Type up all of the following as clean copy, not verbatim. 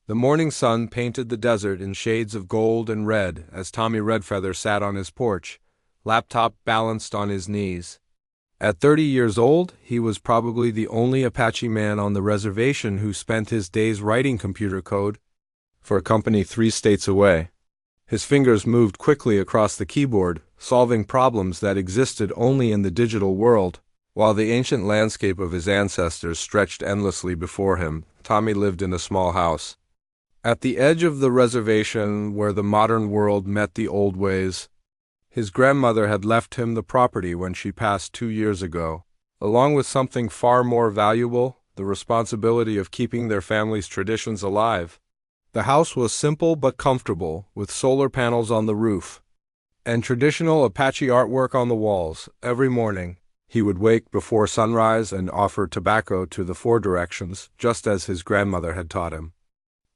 The morning sun painted the desert in shades of gold and red as Tommy Redfeather sat on his porch, laptop balanced on his knees. At 30 years old, he was probably the only Apache man on the reservation who spent his days writing computer code for a company 3 states away. His fingers moved quickly across the keyboard, solving problems that existed only in the digital world. While the ancient landscape of his ancestors stretched endlessly before him, Tommy lived in a small house at the edge of the reservation where the modern world met the old ways. His grandmother had left him the property when she passed 2 years ago, along with something far more valuable, the responsibility of keeping their family's traditions alive. The house was simple but comfortable, with solar panels on the roof and traditional Apache artwork on the walls. Every morning, he would wake before sunrise and offer tobacco to the 4 directions, just as his grandmother had taught him.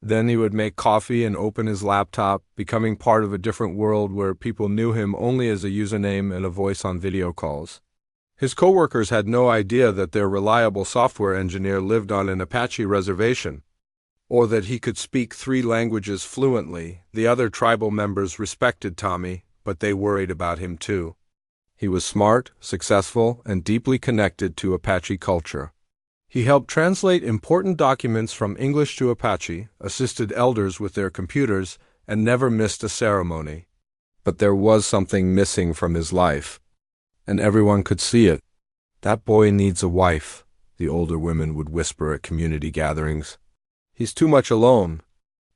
Then he would make coffee and open his laptop, becoming part of a different world where people knew him only as a username and a voice on video calls. His coworkers had no idea that their reliable software engineer lived on an Apache reservation, or that he could speak 3 languages fluently. The other tribal members respected Tommy, but they worried about him too. He was smart, successful, and deeply connected to Apache culture. He helped translate important documents from English to Apache, assisted elders with their computers, and never missed a ceremony. But there was something missing from his life, and everyone could see it. "That boy needs a wife," the older women would whisper at community gatherings. "He's too much alone."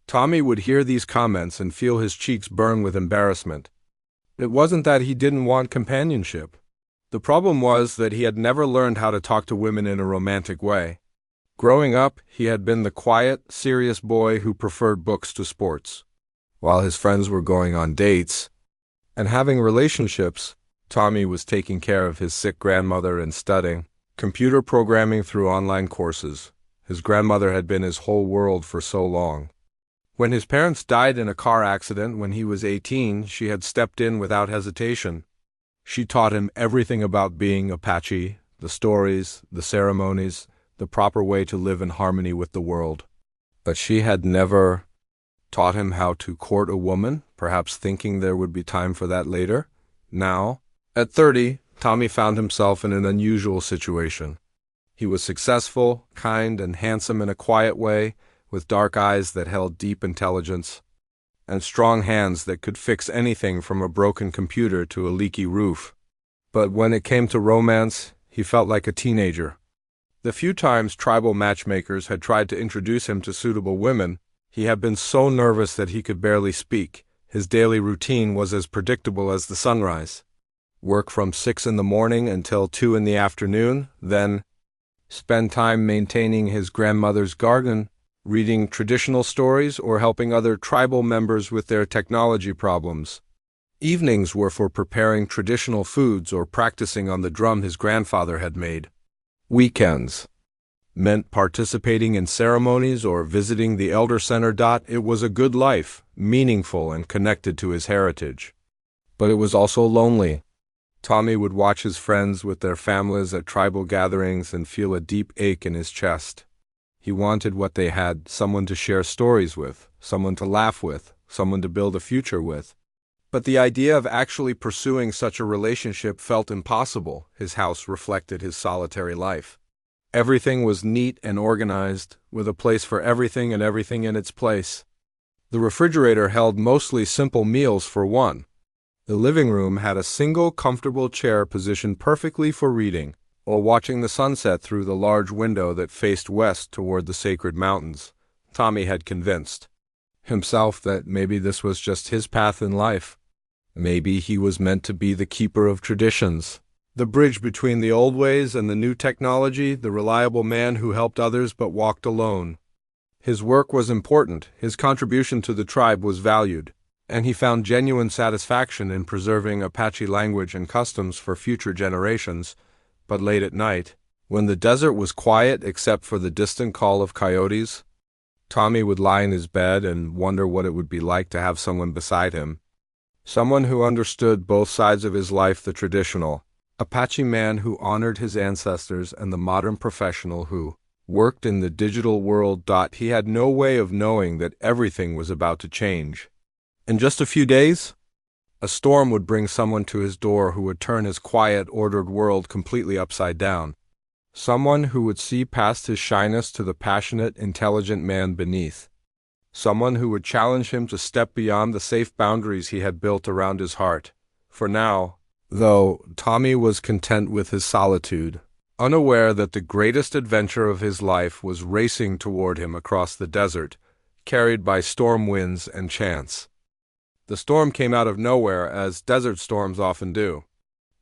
Tommy would hear these comments and feel his cheeks burn with embarrassment. It wasn't that he didn't want companionship. The problem was that he had never learned how to talk to women in a romantic way. Growing up, he had been the quiet, serious boy who preferred books to sports. While his friends were going on dates and having relationships, Tommy was taking care of his sick grandmother and studying computer programming through online courses. His grandmother had been his whole world for so long. When his parents died in a car accident when he was 18, she had stepped in without hesitation. She taught him everything about being Apache, the stories, the ceremonies, the proper way to live in harmony with the world. But she had never taught him how to court a woman, perhaps thinking there would be time for that later. Now, at 30, Tommy found himself in an unusual situation. He was successful, kind, and handsome in a quiet way, with dark eyes that held deep intelligence, and strong hands that could fix anything from a broken computer to a leaky roof. But when it came to romance, he felt like a teenager. The few times tribal matchmakers had tried to introduce him to suitable women, he had been so nervous that he could barely speak. His daily routine was as predictable as the sunrise. Work from 6 in the morning until 2 in the afternoon, then spend time maintaining his grandmother's garden, reading traditional stories, or helping other tribal members with their technology problems. Evenings were for preparing traditional foods or practicing on the drum his grandfather had made. Weekends meant participating in ceremonies or visiting the Elder Center. It was a good life, meaningful and connected to his heritage. But it was also lonely. Tommy would watch his friends with their families at tribal gatherings and feel a deep ache in his chest. He wanted what they had, someone to share stories with, someone to laugh with, someone to build a future with. But the idea of actually pursuing such a relationship felt impossible. His house reflected his solitary life. Everything was neat and organized, with a place for everything and everything in its place. The refrigerator held mostly simple meals for one. The living room had a single comfortable chair positioned perfectly for reading, or watching the sunset through the large window that faced west toward the sacred mountains. Tommy had convinced himself that maybe this was just his path in life. Maybe he was meant to be the keeper of traditions, the bridge between the old ways and the new technology, the reliable man who helped others but walked alone. His work was important, his contribution to the tribe was valued, and he found genuine satisfaction in preserving Apache language and customs for future generations. But late at night, when the desert was quiet except for the distant call of coyotes, Tommy would lie in his bed and wonder what it would be like to have someone beside him. Someone who understood both sides of his life, the traditional Apache man who honored his ancestors and the modern professional who worked in the digital world. He had no way of knowing that everything was about to change. In just a few days, a storm would bring someone to his door who would turn his quiet, ordered world completely upside down. Someone who would see past his shyness to the passionate, intelligent man beneath. Someone who would challenge him to step beyond the safe boundaries he had built around his heart. For now, though, Tommy was content with his solitude, unaware that the greatest adventure of his life was racing toward him across the desert, carried by storm winds and chance. The storm came out of nowhere, as desert storms often do.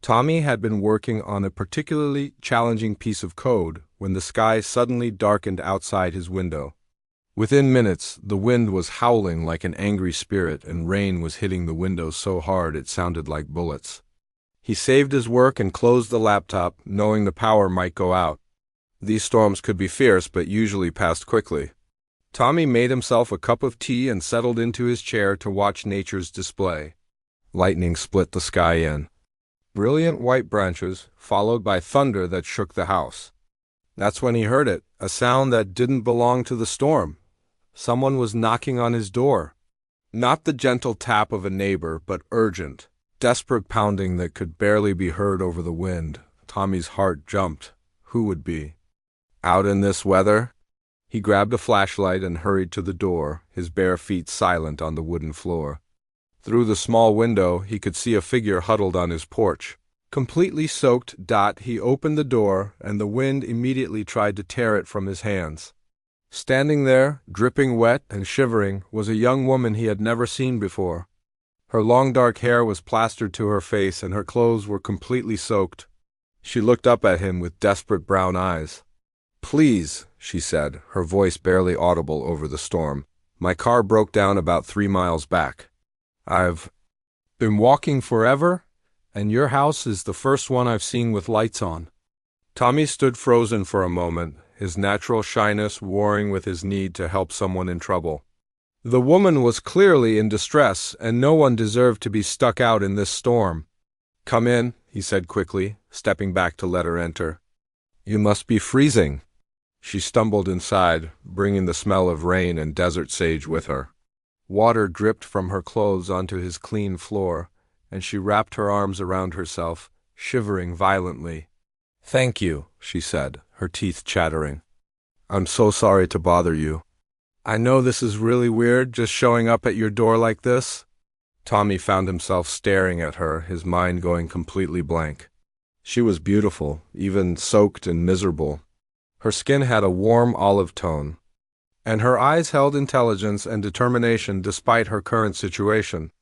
Tommy had been working on a particularly challenging piece of code when the sky suddenly darkened outside his window. Within minutes, the wind was howling like an angry spirit, and rain was hitting the window so hard it sounded like bullets. He saved his work and closed the laptop, knowing the power might go out. These storms could be fierce, but usually passed quickly. Tommy made himself a cup of tea and settled into his chair to watch nature's display. Lightning split the sky in brilliant white branches, followed by thunder that shook the house. That's when he heard it, a sound that didn't belong to the storm. Someone was knocking on his door. Not the gentle tap of a neighbor, but urgent, desperate pounding that could barely be heard over the wind. Tommy's heart jumped. Who would be? Out in this weather? He grabbed a flashlight and hurried to the door, his bare feet silent on the wooden floor. Through the small window, he could see a figure huddled on his porch. Completely soaked, he opened the door, and the wind immediately tried to tear it from his hands. Standing there, dripping wet and shivering, was a young woman he had never seen before. Her long dark hair was plastered to her face, and her clothes were completely soaked. She looked up at him with desperate brown eyes. "Please," she said, her voice barely audible over the storm. "My car broke down about 3 miles back. I've been walking forever, and your house is the first one I've seen with lights on." Tommy stood frozen for a moment, his natural shyness warring with his need to help someone in trouble. The woman was clearly in distress, and no one deserved to be stuck out in this storm. "Come in," he said quickly, stepping back to let her enter. "You must be freezing." She stumbled inside, bringing the smell of rain and desert sage with her. Water dripped from her clothes onto his clean floor, and she wrapped her arms around herself, shivering violently. "Thank you," she said, her teeth chattering. "I'm so sorry to bother you. I know this is really weird, just showing up at your door like this." Tommy found himself staring at her, his mind going completely blank. She was beautiful, even soaked and miserable. Her skin had a warm olive tone, and her eyes held intelligence and determination despite her current situation.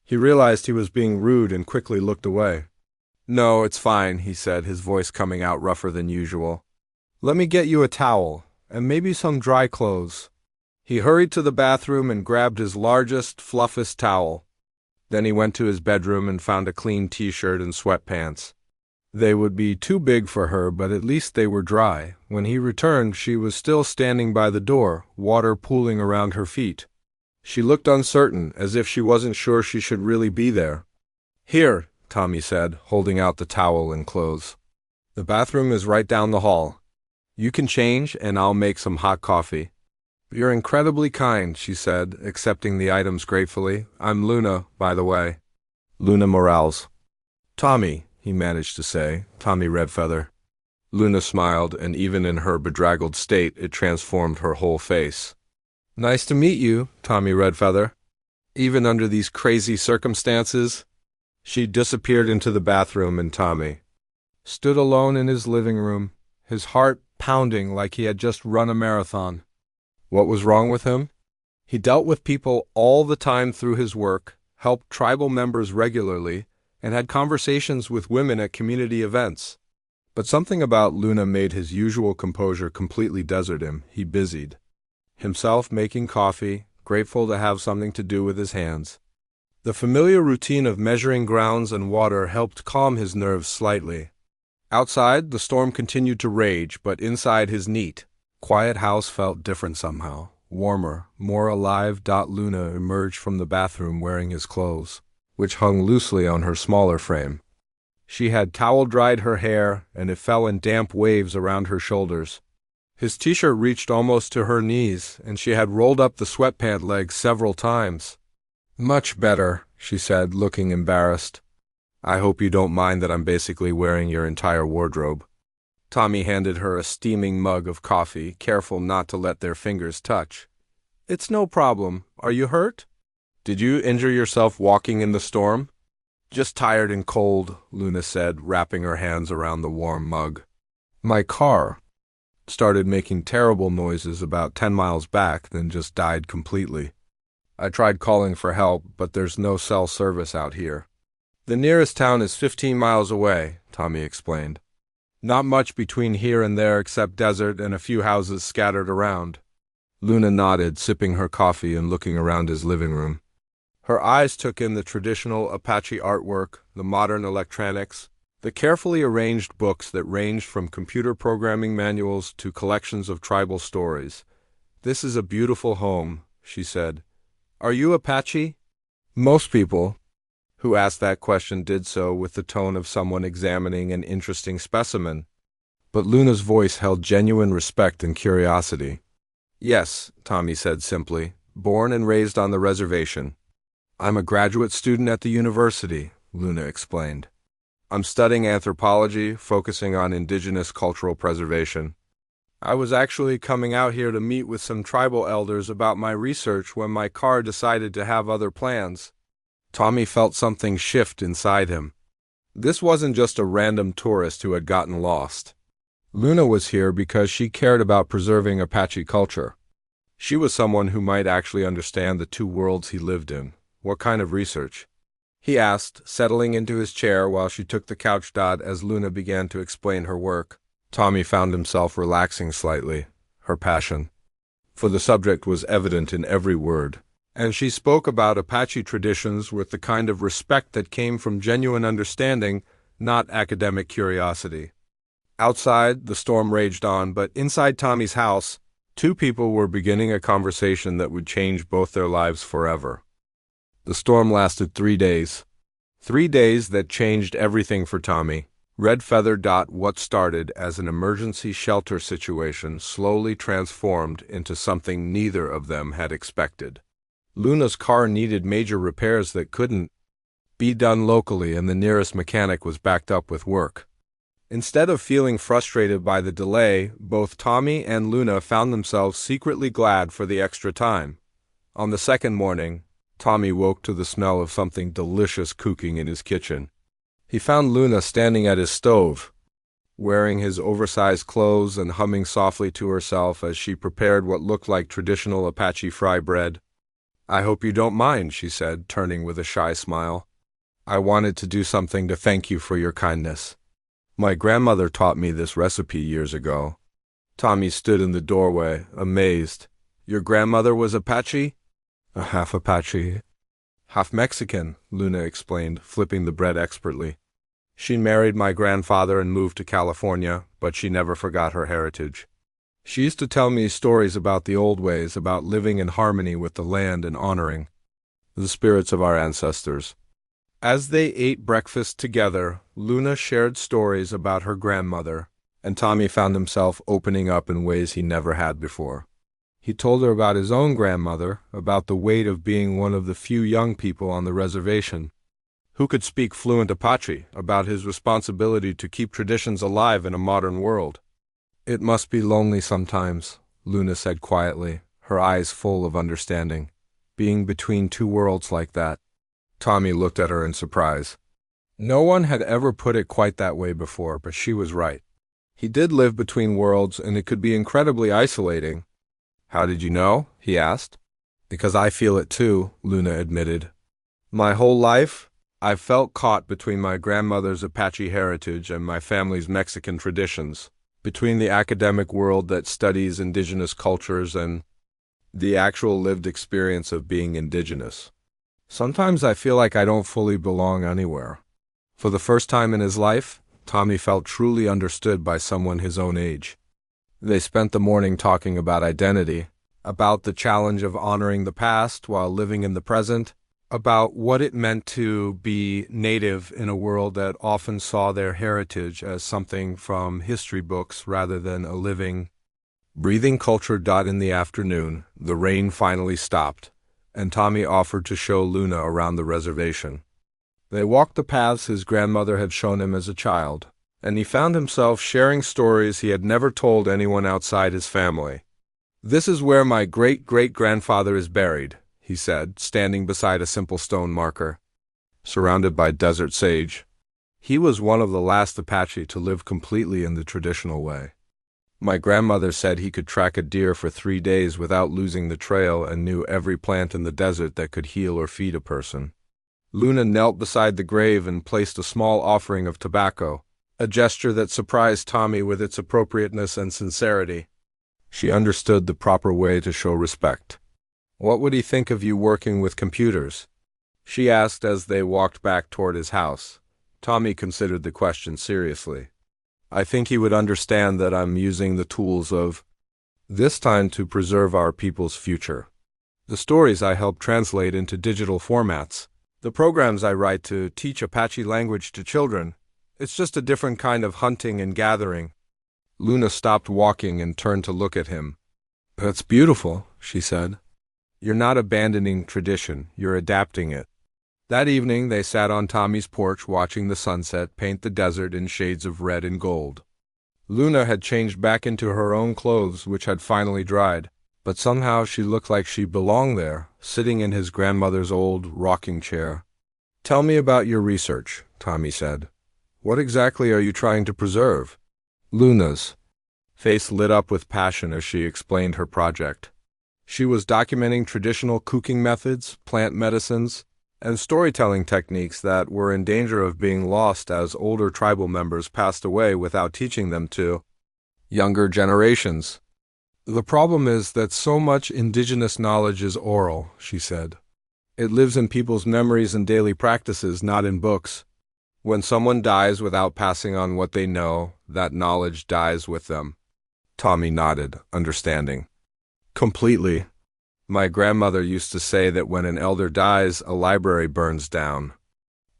He realized he was being rude and quickly looked away. "No, it's fine," he said, his voice coming out rougher than usual. "Let me get you a towel, and maybe some dry clothes." He hurried to the bathroom and grabbed his largest, fluffiest towel. Then he went to his bedroom and found a clean t-shirt and sweatpants. They would be too big for her, but at least they were dry. When he returned, she was still standing by the door, water pooling around her feet. She looked uncertain, as if she wasn't sure she should really be there. "Here," Tommy said, holding out the towel and clothes. "The bathroom is right down the hall. You can change, and I'll make some hot coffee." "You're incredibly kind," she said, accepting the items gratefully. "I'm Luna, by the way. Luna Morales." "Tommy," he managed to say, "Tommy Redfeather." Luna smiled, and even in her bedraggled state, it transformed her whole face. "Nice to meet you, Tommy Redfeather. Even under these crazy circumstances." She disappeared into the bathroom, and Tommy stood alone in his living room, his heart pounding like he had just run a marathon. What was wrong with him? He dealt with people all the time through his work, helped tribal members regularly, and had conversations with women at community events. But something about Luna made his usual composure completely desert him. He busied himself making coffee, grateful to have something to do with his hands. The familiar routine of measuring grounds and water helped calm his nerves slightly. Outside, the storm continued to rage, but inside his neat, quiet house felt different somehow, warmer, more alive. Luna emerged from the bathroom wearing his clothes, which hung loosely on her smaller frame. She had towel-dried her hair, and it fell in damp waves around her shoulders. His t-shirt reached almost to her knees, and she had rolled up the sweatpant legs several times. "Much better," she said, looking embarrassed. "I hope you don't mind that I'm basically wearing your entire wardrobe." Tommy handed her a steaming mug of coffee, careful not to let their fingers touch. "It's no problem. Are you hurt? Did you injure yourself walking in the storm?" "Just tired and cold," Luna said, wrapping her hands around the warm mug. "My car started making terrible noises about 10 miles back, then just died completely. I tried calling for help, but there's no cell service out here." "The nearest town is 15 miles away," Tommy explained. "Not much between here and there except desert and a few houses scattered around." Luna nodded, sipping her coffee and looking around his living room. Her eyes took in the traditional Apache artwork, the modern electronics, the carefully arranged books that ranged from computer programming manuals to collections of tribal stories. "This is a beautiful home," she said. "Are you Apache?" Most people who asked that question did so with the tone of someone examining an interesting specimen, but Luna's voice held genuine respect and curiosity. "Yes," Tommy said simply, "born and raised on the reservation." "I'm a graduate student at the university," Luna explained. "I'm studying anthropology, focusing on indigenous cultural preservation. I was actually coming out here to meet with some tribal elders about my research when my car decided to have other plans." Tommy felt something shift inside him. This wasn't just a random tourist who had gotten lost. Luna was here because she cared about preserving Apache culture. She was someone who might actually understand the two worlds he lived in. "What kind of research?" he asked, settling into his chair while she took the couch dot as Luna began to explain her work. Tommy found himself relaxing slightly. Her passion for the subject was evident in every word, and she spoke about Apache traditions with the kind of respect that came from genuine understanding, not academic curiosity. Outside, the storm raged on, but inside Tommy's house, two people were beginning a conversation that would change both their lives forever. The storm lasted 3 days. 3 days that changed everything for Tommy. Red Feather. What started as an emergency shelter situation slowly transformed into something neither of them had expected. Luna's car needed major repairs that couldn't be done locally, and the nearest mechanic was backed up with work. Instead of feeling frustrated by the delay, both Tommy and Luna found themselves secretly glad for the extra time. On the second morning, Tommy woke to the smell of something delicious cooking in his kitchen. He found Luna standing at his stove, wearing his oversized clothes and humming softly to herself as she prepared what looked like traditional Apache fry bread. "I hope you don't mind," she said, turning with a shy smile. "I wanted to do something to thank you for your kindness. My grandmother taught me this recipe years ago." Tommy stood in the doorway, amazed. "Your grandmother was Apache?" "A half Apache, half Mexican," Luna explained, flipping the bread expertly. "She married my grandfather and moved to California, but she never forgot her heritage. She used to tell me stories about the old ways, about living in harmony with the land and honoring the spirits of our ancestors." As they ate breakfast together, Luna shared stories about her grandmother, and Tommy found himself opening up in ways he never had before. He told her about his own grandmother, about the weight of being one of the few young people on the reservation who could speak fluent Apache, about his responsibility to keep traditions alive in a modern world. "It must be lonely sometimes," Luna said quietly, her eyes full of understanding, "being between two worlds like that." Tommy looked at her in surprise. No one had ever put it quite that way before, but she was right. He did live between worlds, and it could be incredibly isolating. "How did you know?" he asked. "Because I feel it too," Luna admitted. "My whole life, I've felt caught between my grandmother's Apache heritage and my family's Mexican traditions, between the academic world that studies indigenous cultures and the actual lived experience of being indigenous. Sometimes I feel like I don't fully belong anywhere." For the first time in his life, Tommy felt truly understood by someone his own age. They spent the morning talking about identity, about the challenge of honoring the past while living in the present, about what it meant to be native in a world that often saw their heritage as something from history books rather than a living, Breathing culture. In the afternoon, the rain finally stopped, and Tommy offered to show Luna around the reservation. They walked the paths his grandmother had shown him as a child, and he found himself sharing stories he had never told anyone outside his family. "This is where my great-great-grandfather is buried," he said, standing beside a simple stone marker, surrounded by desert sage. He was one of the last Apache to live completely in the traditional way. "My grandmother said he could track a deer for 3 days without losing the trail and knew every plant in the desert that could heal or feed a person." Luna knelt beside the grave and placed a small offering of tobacco, a gesture that surprised Tommy with its appropriateness and sincerity. She understood the proper way to show respect. "What would he think of you working with computers?" she asked as they walked back toward his house. Tommy considered the question seriously. "I think he would understand that I'm using the tools of this time to preserve our people's future. The stories I help translate into digital formats, the programs I write to teach Apache language to children, it's just a different kind of hunting and gathering." Luna stopped walking and turned to look at him. "That's beautiful," she said. "You're not abandoning tradition, you're adapting it." That evening they sat on Tommy's porch watching the sunset paint the desert in shades of red and gold. Luna had changed back into her own clothes, which had finally dried, but somehow she looked like she belonged there, sitting in his grandmother's old rocking chair. "Tell me about your research," Tommy said. "What exactly are you trying to preserve?" Luna's face lit up with passion as she explained her project. She was documenting traditional cooking methods, plant medicines, and storytelling techniques that were in danger of being lost as older tribal members passed away without teaching them to younger generations. "The problem is that so much indigenous knowledge is oral," she said. "It lives in people's memories and daily practices, not in books. When someone dies without passing on what they know, that knowledge dies with them." Tommy nodded, understanding. "Completely. My grandmother used to say that when an elder dies, a library burns down."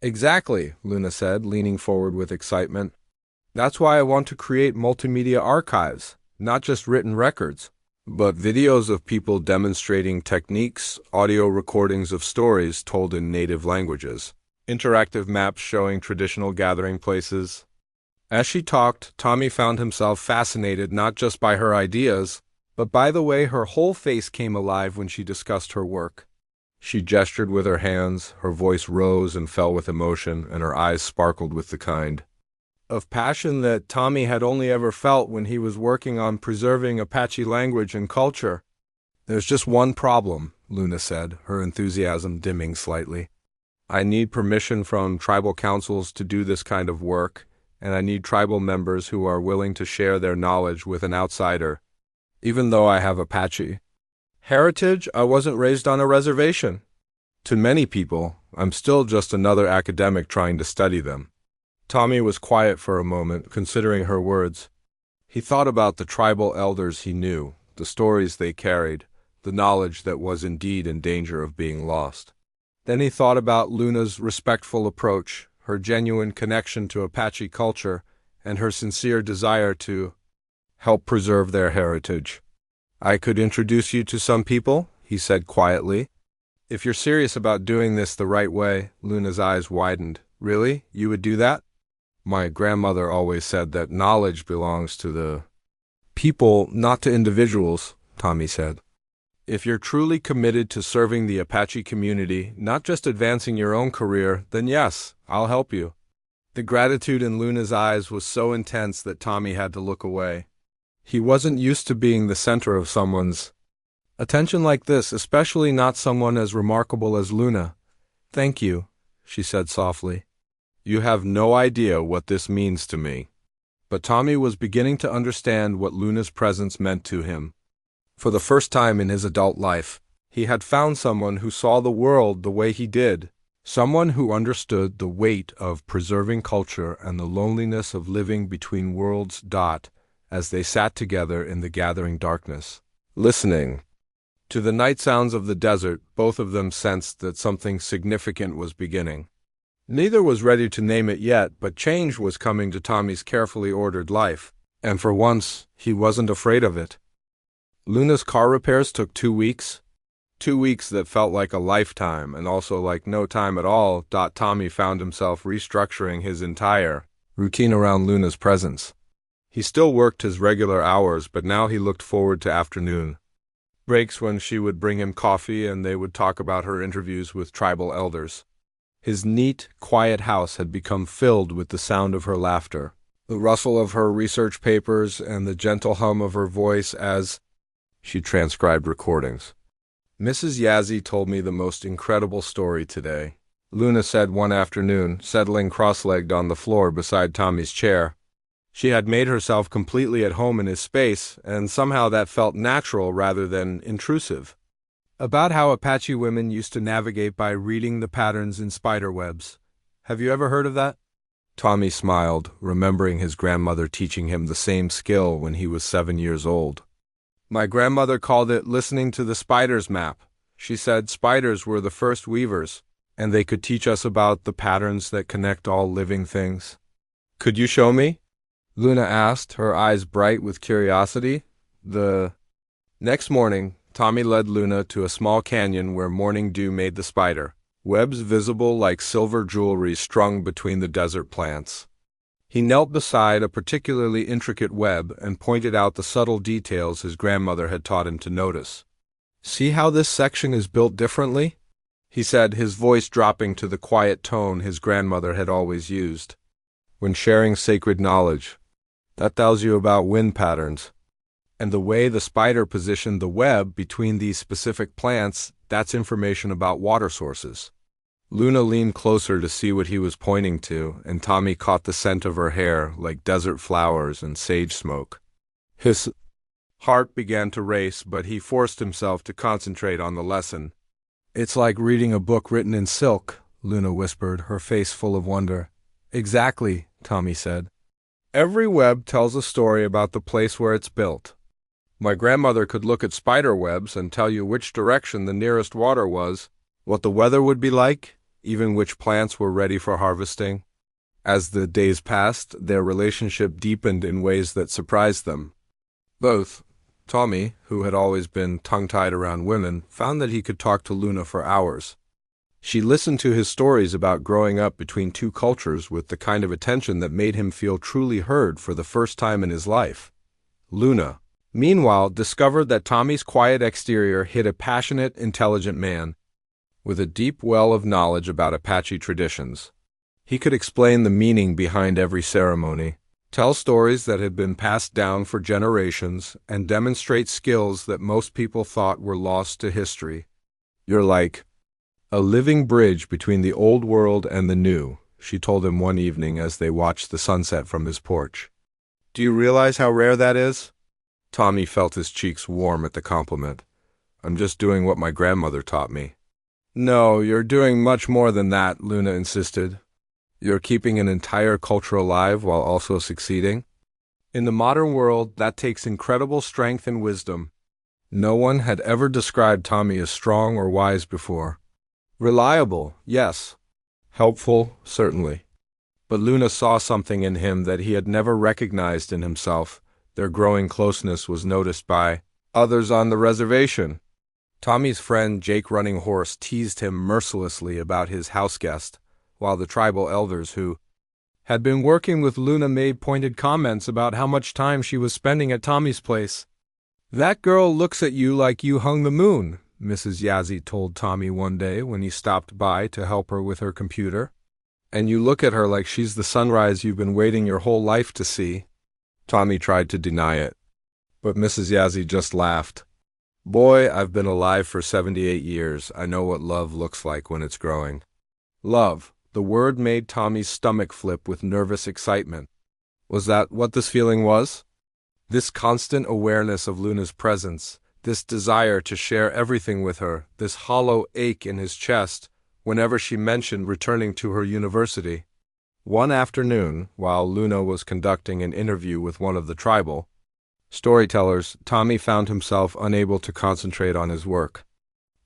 "Exactly," Luna said, leaning forward with excitement. "That's why I want to create multimedia archives, not just written records, but videos of people demonstrating techniques, audio recordings of stories told in native languages, interactive maps showing traditional gathering places." As she talked, Tommy found himself fascinated not just by her ideas, but by the way her whole face came alive when she discussed her work. She gestured with her hands, her voice rose and fell with emotion, and her eyes sparkled with the kind of passion that Tommy had only ever felt when he was working on preserving Apache language and culture. "There's just one problem," Luna said, her enthusiasm dimming slightly. "I need permission from tribal councils to do this kind of work, and I need tribal members who are willing to share their knowledge with an outsider. Even though I have Apache heritage, I wasn't raised on a reservation. To many people, I'm still just another academic trying to study them." Tommy was quiet for a moment, considering her words. He thought about the tribal elders he knew, the stories they carried, the knowledge that was indeed in danger of being lost. Then he thought about Luna's respectful approach, her genuine connection to Apache culture, and her sincere desire to help preserve their heritage. "I could introduce you to some people," he said quietly. "If you're serious about doing this the right way," Luna's eyes widened. "Really? You would do that?" "My grandmother always said that knowledge belongs to the people, not to individuals," Tommy said. "If you're truly committed to serving the Apache community, not just advancing your own career, then yes, I'll help you." The gratitude in Luna's eyes was so intense that Tommy had to look away. He wasn't used to being the center of someone's attention like this, especially not someone as remarkable as Luna. "Thank you," she said softly. "You have no idea what this means to me." But Tommy was beginning to understand what Luna's presence meant to him. For the first time in his adult life, he had found someone who saw the world the way he did, someone who understood the weight of preserving culture and the loneliness of living between worlds. As they sat together in the gathering darkness, listening to the night sounds of the desert, both of them sensed that something significant was beginning. Neither was ready to name it yet, but change was coming to Tommy's carefully ordered life, and for once, he wasn't afraid of it. Luna's car repairs took 2 weeks. 2 weeks that felt like a lifetime and also like no time at all. Tommy found himself restructuring his entire routine around Luna's presence. He still worked his regular hours, but now he looked forward to afternoon breaks when she would bring him coffee and they would talk about her interviews with tribal elders. His neat, quiet house had become filled with the sound of her laughter, the rustle of her research papers, and the gentle hum of her voice as she transcribed recordings. Mrs. Yazzie told me the most incredible story today, Luna said one afternoon, settling cross-legged on the floor beside Tommy's chair. She had made herself completely at home in his space, and somehow that felt natural rather than intrusive. About how Apache women used to navigate by reading the patterns in spider webs. Have you ever heard of that? Tommy smiled, remembering his grandmother teaching him the same skill when he was 7 years old. My grandmother called it listening to the spider's map. She said spiders were the first weavers, and they could teach us about the patterns that connect all living things. Could you show me? Luna asked, her eyes bright with curiosity. The next morning, Tommy led Luna to a small canyon where morning dew made the spider webs visible like silver jewelry strung between the desert plants. He knelt beside a particularly intricate web and pointed out the subtle details his grandmother had taught him to notice. "See how this section is built differently?" he said, his voice dropping to the quiet tone his grandmother had always used when sharing sacred knowledge. "That tells you about wind patterns. And the way the spider positioned the web between these specific plants, that's information about water sources." Luna leaned closer to see what he was pointing to, and Tommy caught the scent of her hair like desert flowers and sage smoke. His heart began to race, but he forced himself to concentrate on the lesson. "It's like reading a book written in silk," Luna whispered, her face full of wonder. "Exactly," Tommy said. "Every web tells a story about the place where it's built. My grandmother could look at spider webs and tell you which direction the nearest water was, what the weather would be like, even which plants were ready for harvesting." As the days passed, their relationship deepened in ways that surprised them. Both, Tommy, who had always been tongue-tied around women, found that he could talk to Luna for hours. She listened to his stories about growing up between two cultures with the kind of attention that made him feel truly heard for the first time in his life. Luna, meanwhile, discovered that Tommy's quiet exterior hid a passionate, intelligent man with a deep well of knowledge about Apache traditions. He could explain the meaning behind every ceremony, tell stories that had been passed down for generations, and demonstrate skills that most people thought were lost to history. "You're like a living bridge between the old world and the new," she told him one evening as they watched the sunset from his porch. "Do you realize how rare that is?" Tommy felt his cheeks warm at the compliment. "I'm just doing what my grandmother taught me." "No, you're doing much more than that," Luna insisted. "You're keeping an entire culture alive while also succeeding. In the modern world, that takes incredible strength and wisdom." No one had ever described Tommy as strong or wise before. Reliable, yes. Helpful, certainly. But Luna saw something in him that he had never recognized in himself. Their growing closeness was noticed by others on the reservation. Tommy's friend Jake Running Horse teased him mercilessly about his houseguest, while the tribal elders who had been working with Luna made pointed comments about how much time she was spending at Tommy's place. "That girl looks at you like you hung the moon," Mrs. Yazzie told Tommy one day when he stopped by to help her with her computer. "And you look at her like she's the sunrise you've been waiting your whole life to see." Tommy tried to deny it, but Mrs. Yazzie just laughed. "Boy, I've been alive for 78 years. I know what love looks like when it's growing." Love. The word made Tommy's stomach flip with nervous excitement. Was that what this feeling was? This constant awareness of Luna's presence, this desire to share everything with her, this hollow ache in his chest whenever she mentioned returning to her university. One afternoon, while Luna was conducting an interview with one of the tribal storytellers, Tommy found himself unable to concentrate on his work.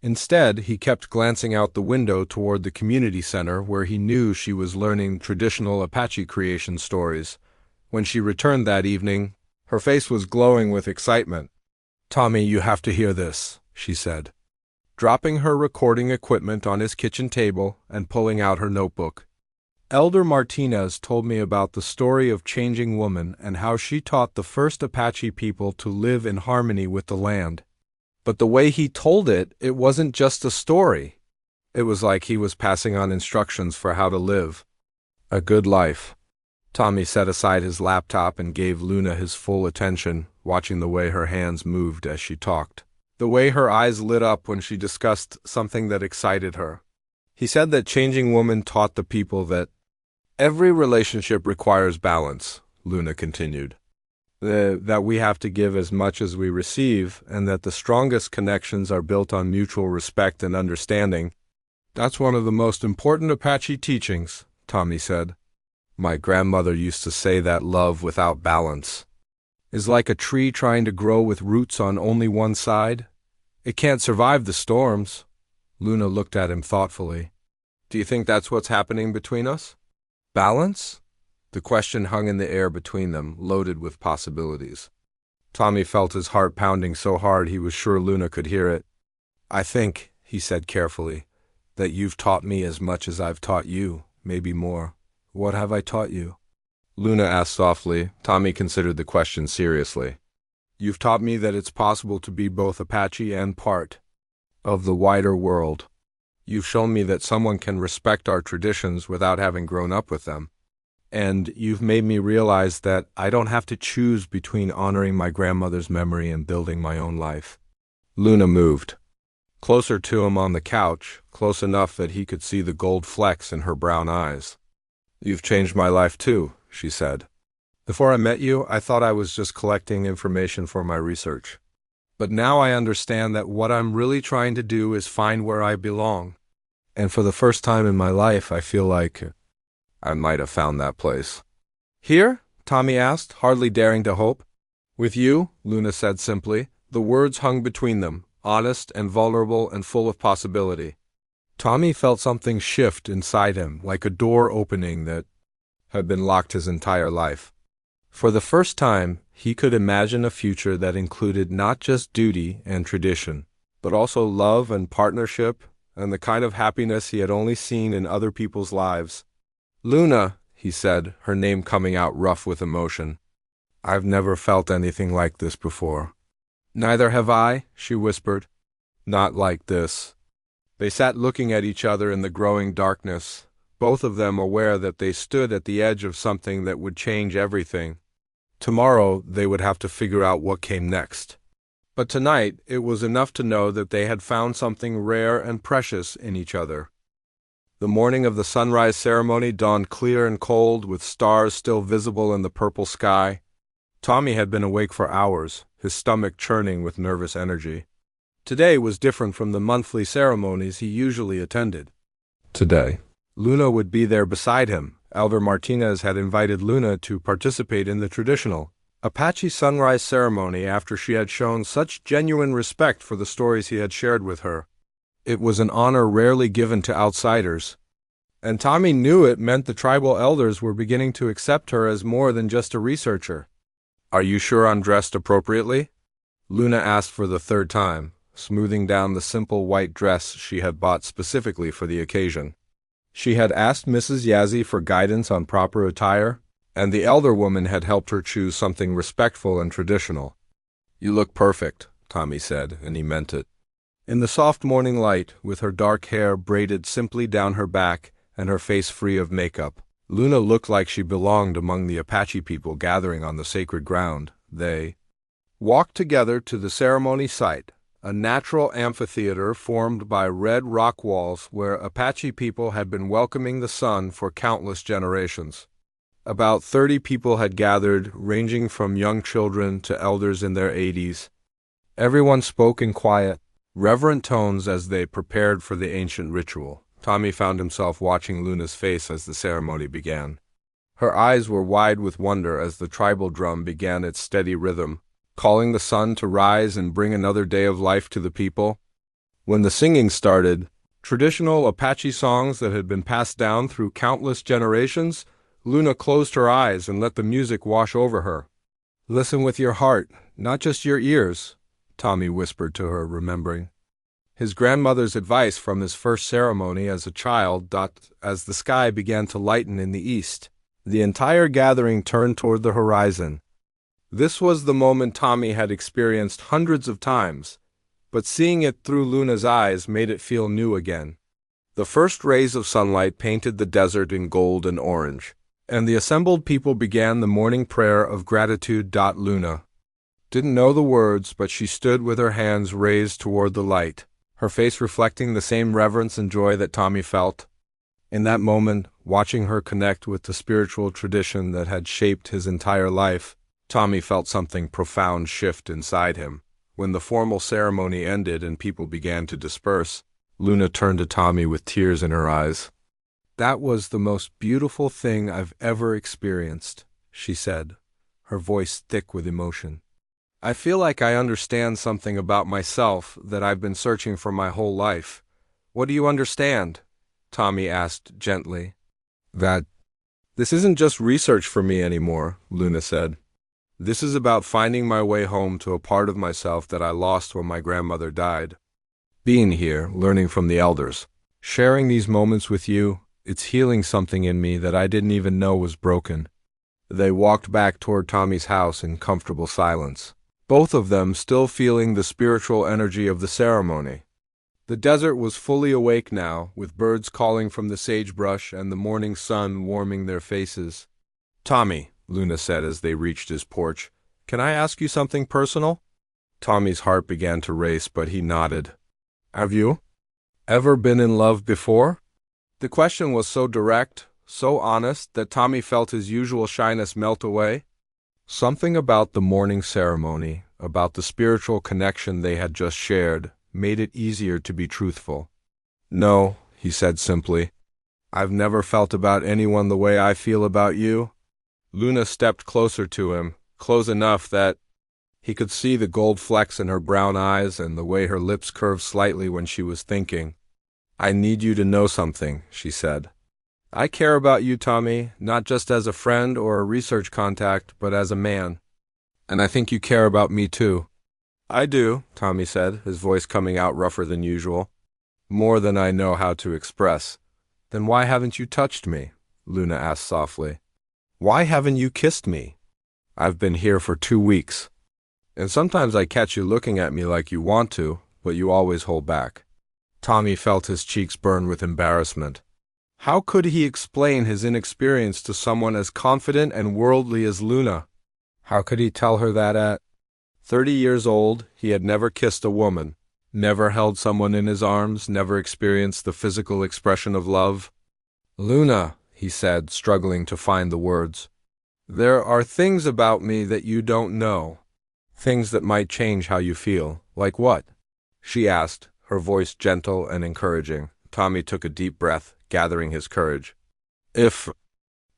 Instead, he kept glancing out the window toward the community center where he knew she was learning traditional Apache creation stories. When she returned that evening, her face was glowing with excitement. Tommy, you have to hear this, she said, dropping her recording equipment on his kitchen table and pulling out her notebook. Elder Martinez told me about the story of Changing Woman and how she taught the first Apache people to live in harmony with the land. But the way he told it, it wasn't just a story. It was like he was passing on instructions for how to live a good life. Tommy set aside his laptop and gave Luna his full attention, watching the way her hands moved as she talked, the way her eyes lit up when she discussed something that excited her. He said that Changing Woman taught the people that every relationship requires balance, Luna continued. That we have to give as much as we receive, and that the strongest connections are built on mutual respect and understanding. That's one of the most important Apache teachings, Tommy said. My grandmother used to say that love without balance is like a tree trying to grow with roots on only one side. It can't survive the storms. Luna looked at him thoughtfully. Do you think that's what's happening between us? Balance? The question hung in the air between them, loaded with possibilities. Tommy felt his heart pounding so hard he was sure Luna could hear it. I think, he said carefully, that you've taught me as much as I've taught you, maybe more. What have I taught you? Luna asked softly. Tommy considered the question seriously. You've taught me that it's possible to be both Apache and part of the wider world. You've shown me that someone can respect our traditions without having grown up with them. And you've made me realize that I don't have to choose between honoring my grandmother's memory and building my own life. Luna moved closer to him on the couch, close enough that he could see the gold flecks in her brown eyes. You've changed my life too, she said. Before I met you, I thought I was just collecting information for my research. But now I understand that what I'm really trying to do is find where I belong. And for the first time in my life, I feel like I might have found that place. Here? Tommy asked, hardly daring to hope. With you, Luna said simply. The words hung between them, honest and vulnerable and full of possibility. Tommy felt something shift inside him, like a door opening that had been locked his entire life. For the first time, he could imagine a future that included not just duty and tradition, but also love and partnership and the kind of happiness he had only seen in other people's lives. Luna, he said, her name coming out rough with emotion. I've never felt anything like this before. Neither have I, she whispered. Not like this. They sat looking at each other in the growing darkness, both of them aware that they stood at the edge of something that would change everything. Tomorrow they would have to figure out what came next. But tonight it was enough to know that they had found something rare and precious in each other. The morning of the sunrise ceremony dawned clear and cold, with stars still visible in the purple sky. Tommy had been awake for hours, his stomach churning with nervous energy. Today was different from the monthly ceremonies he usually attended. Today, Luna would be there beside him. Elder Martinez had invited Luna to participate in the traditional Apache sunrise ceremony after she had shown such genuine respect for the stories he had shared with her. It was an honor rarely given to outsiders, and Tommy knew it meant the tribal elders were beginning to accept her as more than just a researcher. Are you sure I'm dressed appropriately? Luna asked for the third time, smoothing down the simple white dress she had bought specifically for the occasion. She had asked Mrs. Yazzie for guidance on proper attire, and the elder woman had helped her choose something respectful and traditional. You look perfect, Tommy said, and he meant it. In the soft morning light, with her dark hair braided simply down her back and her face free of makeup, Luna looked like she belonged among the Apache people gathering on the sacred ground. They walked together to the ceremony site, a natural amphitheater formed by red rock walls where Apache people had been welcoming the sun for countless generations. About 30 people had gathered, ranging from young children to elders in their 80s. Everyone spoke in quiet, reverent tones as they prepared for the ancient ritual. Tommy found himself watching Luna's face as the ceremony began. Her eyes were wide with wonder as the tribal drum began its steady rhythm, calling the sun to rise and bring another day of life to the people. When the singing started, traditional Apache songs that had been passed down through countless generations, Luna closed her eyes and let the music wash over her. Listen with your heart, not just your ears, Tommy whispered to her, remembering his grandmother's advice from his first ceremony as a child. As the sky began to lighten in the east, the entire gathering turned toward the horizon. This was the moment Tommy had experienced hundreds of times, but seeing it through Luna's eyes made it feel new again. The first rays of sunlight painted the desert in gold and orange, and the assembled people began the morning prayer of gratitude. Luna didn't know the words, but she stood with her hands raised toward the light, her face reflecting the same reverence and joy that Tommy felt. In that moment, watching her connect with the spiritual tradition that had shaped his entire life, Tommy felt something profound shift inside him. When the formal ceremony ended and people began to disperse, Luna turned to Tommy with tears in her eyes. "That was the most beautiful thing I've ever experienced," she said, her voice thick with emotion. "I feel like I understand something about myself that I've been searching for my whole life." "What do you understand?" Tommy asked gently. "That this isn't just research for me anymore," Luna said. "This is about finding my way home to a part of myself that I lost when my grandmother died. Being here, learning from the elders, sharing these moments with you, it's healing something in me that I didn't even know was broken." They walked back toward Tommy's house in comfortable silence, both of them still feeling the spiritual energy of the ceremony. The desert was fully awake now, with birds calling from the sagebrush and the morning sun warming their faces. "Tommy," Luna said as they reached his porch, "can I ask you something personal?" Tommy's heart began to race, but he nodded. "Have you ever been in love before?" The question was so direct, so honest, that Tommy felt his usual shyness melt away. Something about the morning ceremony, about the spiritual connection they had just shared, made it easier to be truthful. "No," he said simply. "I've never felt about anyone the way I feel about you." Luna stepped closer to him, close enough that he could see the gold flecks in her brown eyes and the way her lips curved slightly when she was thinking. "I need you to know something," she said. "I care about you, Tommy, not just as a friend or a research contact, but as a man. And I think you care about me too." "I do," Tommy said, his voice coming out rougher than usual. "More than I know how to express." "Then why haven't you touched me?" Luna asked softly. "Why haven't you kissed me? I've been here for 2 weeks. And sometimes I catch you looking at me like you want to, but you always hold back." Tommy felt his cheeks burn with embarrassment. How could he explain his inexperience to someone as confident and worldly as Luna? How could he tell her that at 30 years old, he had never kissed a woman, never held someone in his arms, never experienced the physical expression of love? "Luna," he said, struggling to find the words, "there are things about me that you don't know. Things that might change how you feel." "Like what?" she asked, her voice gentle and encouraging. Tommy took a deep breath, gathering his courage. If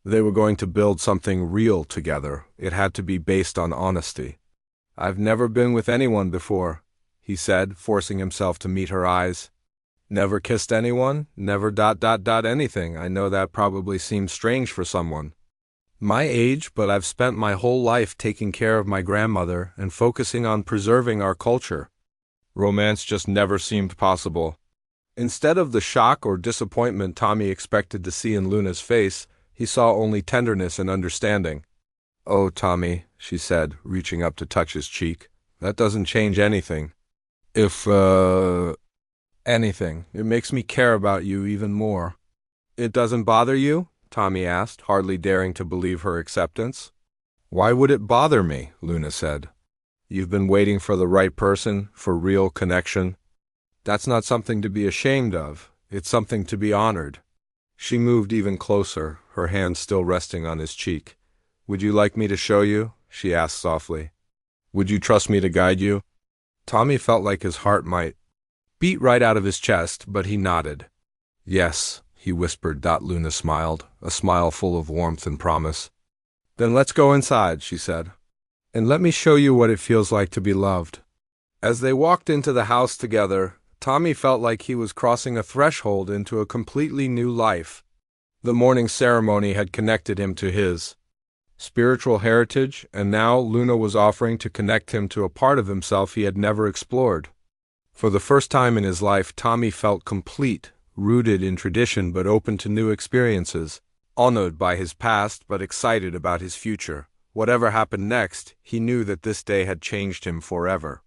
they were going to build something real together, it had to be based on honesty. "I've never been with anyone before," he said, forcing himself to meet her eyes. "Never kissed anyone? Never ... anything. I know that probably seems strange for someone my age, but I've spent my whole life taking care of my grandmother and focusing on preserving our culture. Romance just never seemed possible." Instead of the shock or disappointment Tommy expected to see in Luna's face, he saw only tenderness and understanding. "Oh, Tommy," she said, reaching up to touch his cheek, "that doesn't change anything. If, anything, it makes me care about you even more." "It doesn't bother you?" Tommy asked, hardly daring to believe her acceptance. "Why would it bother me?" Luna said. "You've been waiting for the right person, for real connection. That's not something to be ashamed of. It's something to be honored." She moved even closer, her hand still resting on his cheek. "Would you like me to show you?" she asked softly. "Would you trust me to guide you?" Tommy felt like his heart might beat right out of his chest, but he nodded. "Yes," he whispered. Luna smiled, a smile full of warmth and promise. "Then let's go inside," she said, "and let me show you what it feels like to be loved." As they walked into the house together, Tommy felt like he was crossing a threshold into a completely new life. The morning ceremony had connected him to his spiritual heritage, and now Luna was offering to connect him to a part of himself he had never explored. For the first time in his life, Tommy felt complete, rooted in tradition but open to new experiences, honored by his past but excited about his future. Whatever happened next, he knew that this day had changed him forever.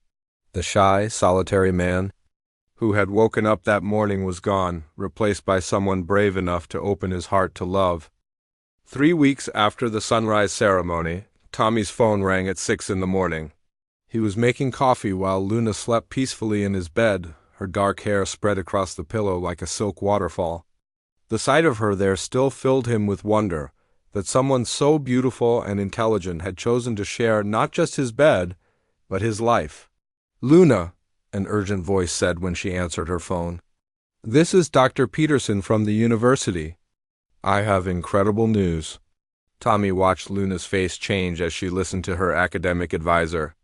The shy, solitary man who had woken up that morning was gone, replaced by someone brave enough to open his heart to love. 3 weeks after the sunrise ceremony, Tommy's phone rang at 6 in the morning. He was making coffee while Luna slept peacefully in his bed, her dark hair spread across the pillow like a silk waterfall. The sight of her there still filled him with wonder, that someone so beautiful and intelligent had chosen to share not just his bed, but his life. "Luna," an urgent voice said when she answered her phone. "This is Dr. Peterson from the university. I have incredible news." Tommy watched Luna's face change as she listened to her academic advisor.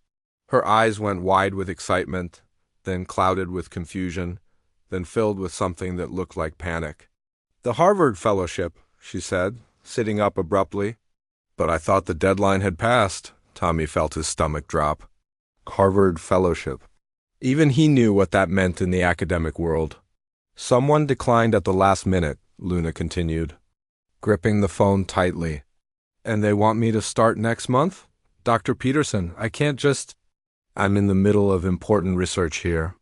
Her eyes went wide with excitement, then clouded with confusion, then filled with something that looked like panic. "The Harvard Fellowship," she said, sitting up abruptly. "But I thought the deadline had passed." Tommy felt his stomach drop. Harvard Fellowship. Even he knew what that meant in the academic world. "Someone declined at the last minute," Luna continued, gripping the phone tightly. "And they want me to start next month? Dr. Peterson, I can't just—" "I'm in the middle of important research here."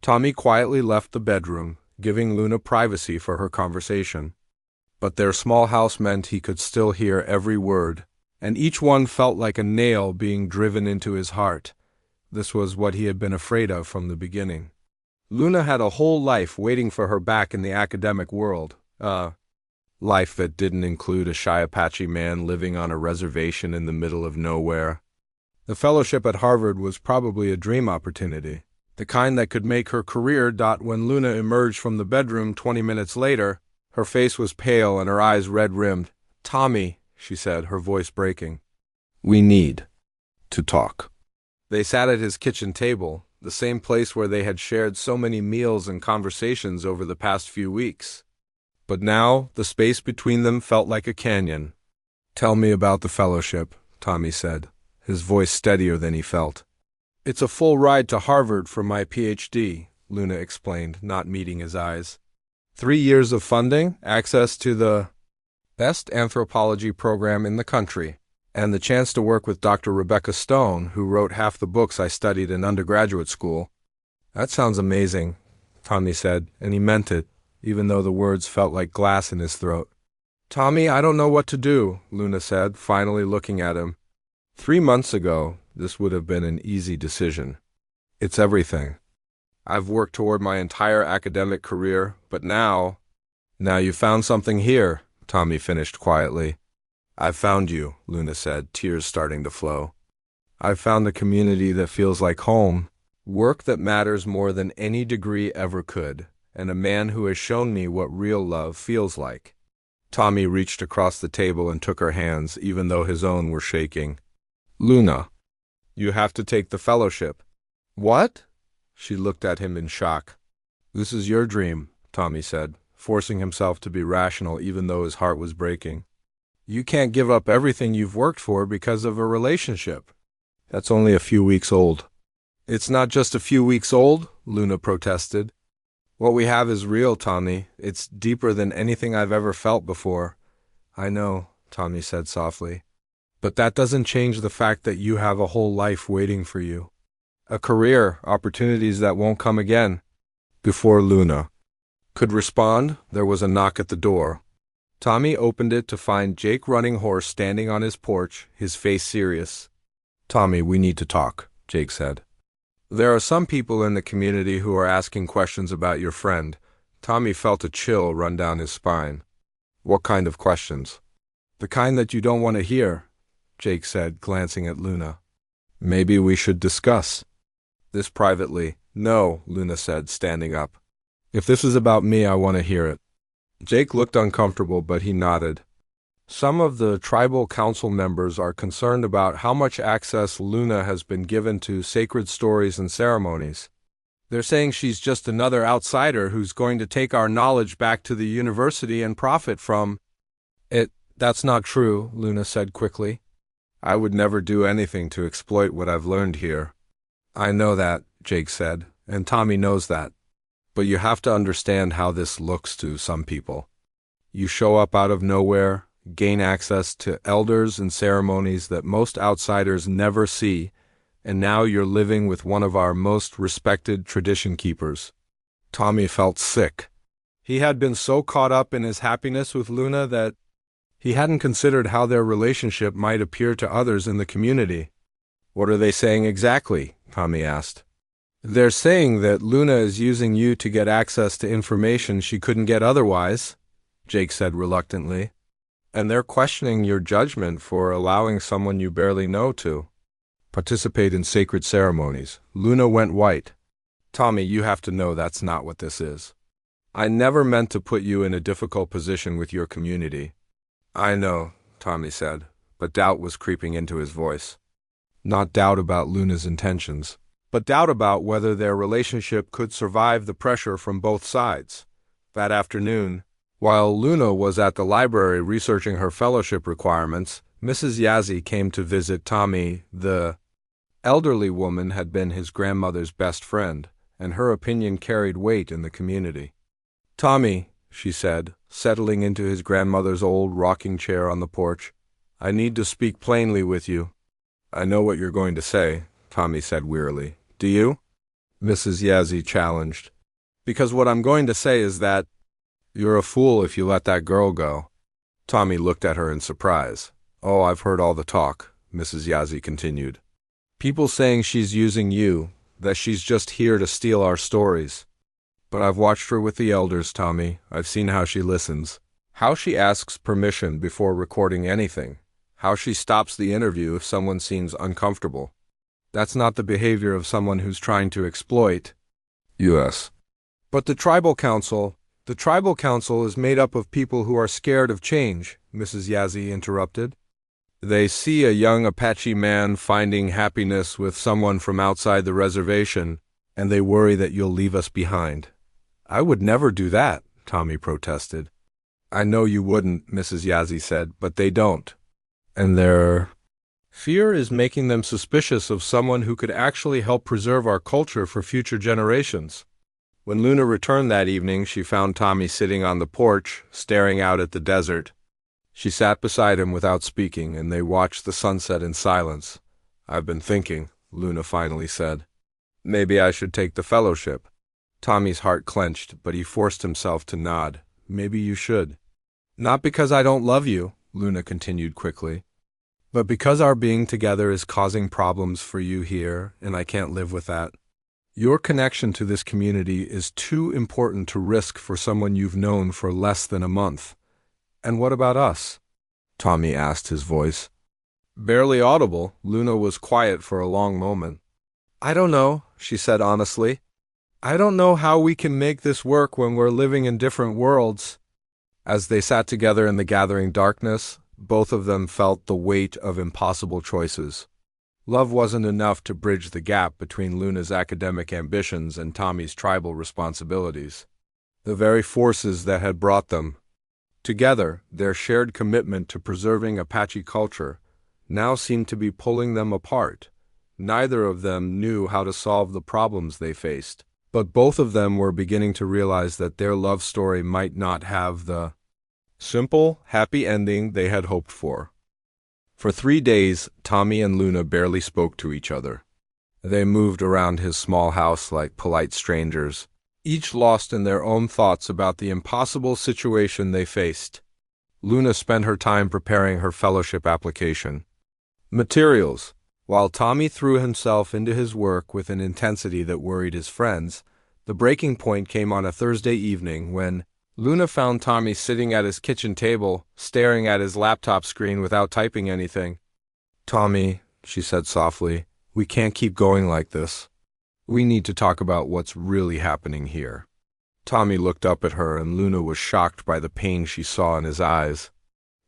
Tommy quietly left the bedroom, giving Luna privacy for her conversation. But their small house meant he could still hear every word, and each one felt like a nail being driven into his heart. This was what he had been afraid of from the beginning. Luna had a whole life waiting for her back in the academic world. Life that didn't include a shy Apache man living on a reservation in the middle of nowhere. The fellowship at Harvard was probably a dream opportunity, the kind that could make her career. When Luna emerged from the bedroom 20 minutes later, her face was pale and her eyes red-rimmed. "Tommy," she said, her voice breaking, "we need to talk." They sat at his kitchen table, the same place where they had shared so many meals and conversations over the past few weeks. But now, the space between them felt like a canyon. "Tell me about the fellowship," Tommy said, his voice steadier than he felt. "It's a full ride to Harvard for my PhD," Luna explained, not meeting his eyes. 3 years of funding, access to the best anthropology program in the country, and the chance to work with Dr. Rebecca Stone, who wrote half the books I studied in undergraduate school. "That sounds amazing," Tommy said, and he meant it, even though the words felt like glass in his throat. "Tommy, I don't know what to do," Luna said, finally looking at him. 3 months ago, this would have been an easy decision. "It's everything. I've worked toward my entire academic career, but now you found something here," Tommy finished quietly. "I've found you," Luna said, tears starting to flow. "I've found a community that feels like home, work that matters more than any degree ever could, and a man who has shown me what real love feels like." Tommy reached across the table and took her hands, even though his own were shaking. "Luna, you have to take the fellowship." "What?" She looked at him in shock. "This is your dream," Tommy said, forcing himself to be rational even though his heart was breaking. "You can't give up everything you've worked for because of a relationship. That's only a few weeks old." "It's not just a few weeks old," Luna protested. "What we have is real, Tommy. It's deeper than anything I've ever felt before." "I know," Tommy said softly. "But that doesn't change the fact that you have a whole life waiting for you. A career, opportunities that won't come again." Before Luna could respond, there was a knock at the door. Tommy opened it to find Jake Running Horse standing on his porch, his face serious. "Tommy, we need to talk," Jake said. "There are some people in the community who are asking questions about your friend." Tommy felt a chill run down his spine. "What kind of questions?" "The kind that you don't want to hear," Jake said, glancing at Luna. "Maybe we should discuss this privately." "No," Luna said, standing up. "If this is about me, I want to hear it." Jake looked uncomfortable, but he nodded. "Some of the tribal council members are concerned about how much access Luna has been given to sacred stories and ceremonies. They're saying she's just another outsider who's going to take our knowledge back to the university and profit from it." That's not true, Luna said quickly. I would never do anything to exploit what I've learned here. I know that, Jake said, and Tommy knows that. But you have to understand how this looks to some people. You show up out of nowhere, gain access to elders and ceremonies that most outsiders never see, and now you're living with one of our most respected tradition keepers. Tommy felt sick. He had been so caught up in his happiness with Luna that he hadn't considered how their relationship might appear to others in the community. What are they saying exactly? Tommy asked. They're saying that Luna is using you to get access to information she couldn't get otherwise, Jake said reluctantly. And they're questioning your judgment for allowing someone you barely know to participate in sacred ceremonies. Luna went white. Tommy, you have to know that's not what this is. I never meant to put you in a difficult position with your community. I know, Tommy said, but doubt was creeping into his voice. Not doubt about Luna's intentions, but doubt about whether their relationship could survive the pressure from both sides. That afternoon, while Luna was at the library researching her fellowship requirements, Mrs. Yazzie came to visit Tommy. The elderly woman had been his grandmother's best friend, and her opinion carried weight in the community. Tommy, she said, settling into his grandmother's old rocking chair on the porch, I need to speak plainly with you. I know what you're going to say, Tommy said wearily. Do you? Mrs. Yazzie challenged. Because what I'm going to say is that you're a fool if you let that girl go. Tommy looked at her in surprise. Oh, I've heard all the talk, Mrs. Yazzie continued. People saying she's using you, that she's just here to steal our stories. But I've watched her with the elders, Tommy. I've seen how she listens, how she asks permission before recording anything, how she stops the interview if someone seems uncomfortable. That's not the behavior of someone who's trying to exploit us. But the tribal council is made up of people who are scared of change, Mrs. Yazzie interrupted. They see a young Apache man finding happiness with someone from outside the reservation, and they worry that you'll leave us behind. I would never do that, Tommy protested. I know you wouldn't, Mrs. Yazzie said, but they don't. And their fear is making them suspicious of someone who could actually help preserve our culture for future generations. When Luna returned that evening, she found Tommy sitting on the porch, staring out at the desert. She sat beside him without speaking, and they watched the sunset in silence. I've been thinking, Luna finally said. Maybe I should take the fellowship. Tommy's heart clenched, but he forced himself to nod. Maybe you should. Not because I don't love you, Luna continued quickly, but because our being together is causing problems for you here, and I can't live with that. Your connection to this community is too important to risk for someone you've known for less than a month. And what about us? Tommy asked, his voice barely audible. Luna was quiet for a long moment. I don't know, she said honestly. I don't know how we can make this work when we're living in different worlds. As they sat together in the gathering darkness, both of them felt the weight of impossible choices. Love wasn't enough to bridge the gap between Luna's academic ambitions and Tommy's tribal responsibilities. The very forces that had brought them together, their shared commitment to preserving Apache culture, now seemed to be pulling them apart. Neither of them knew how to solve the problems they faced, but both of them were beginning to realize that their love story might not have the simple, happy ending they had hoped for. For 3 days, Tommy and Luna barely spoke to each other. They moved around his small house like polite strangers, each lost in their own thoughts about the impossible situation they faced. Luna spent her time preparing her fellowship application materials, while Tommy threw himself into his work with an intensity that worried his friends. The breaking point came on a Thursday evening when Luna found Tommy sitting at his kitchen table, staring at his laptop screen without typing anything. Tommy, she said softly, we can't keep going like this. We need to talk about what's really happening here. Tommy looked up at her, and Luna was shocked by the pain she saw in his eyes.